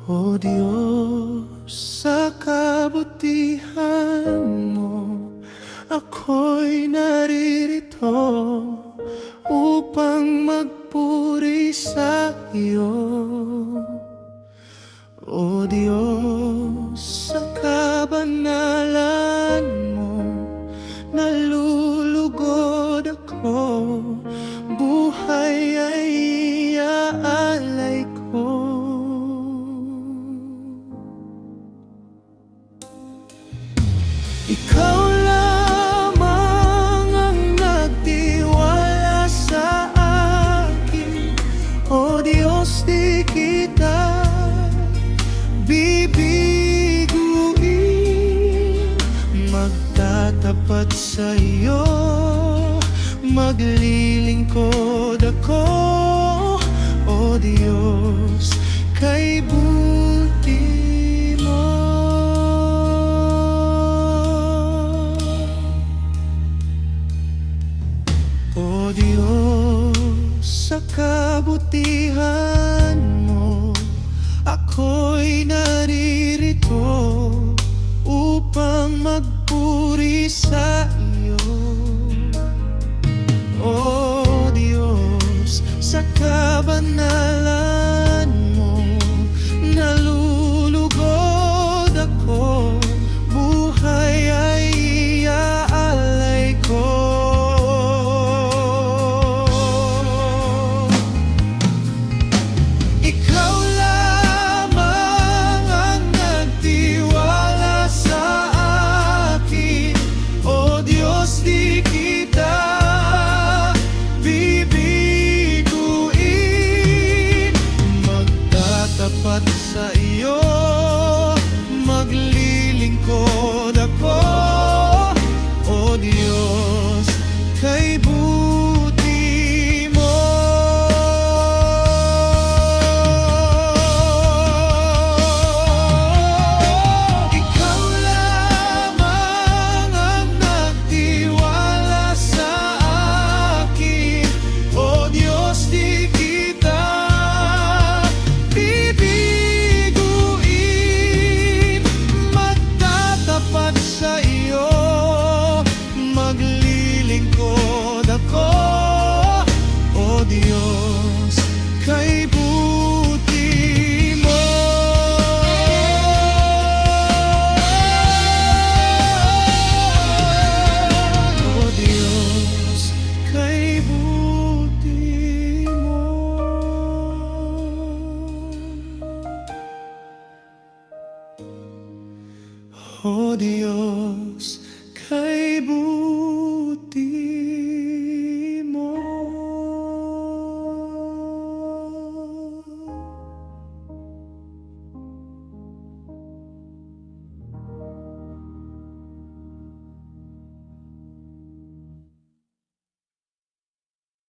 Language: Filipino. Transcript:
O Diyos, sa kabutihan mo, ako'y naririto upang magpuri sa iyo. O Diyos, sa kabanalan mo, nalulugod ako, buhay ay iaalay ko. Ikaw lamang ang nagtiwala sa akin, O Diyos, di kita bibiguin. Magtatapat sa iyo, maglilingkod ako, O Diyos, kay buti mo. O Diyos, sa kabutihan mo, ako'y naririto upang magpuri sa iyo. O Diyos, sa kabanalan mo, nalulugod ako, buhay ay iaalay ko. Ikaw lamang ang nagtiwala sa akin, O Diyos, di kita bibiguin. Magtatapat sa iyo,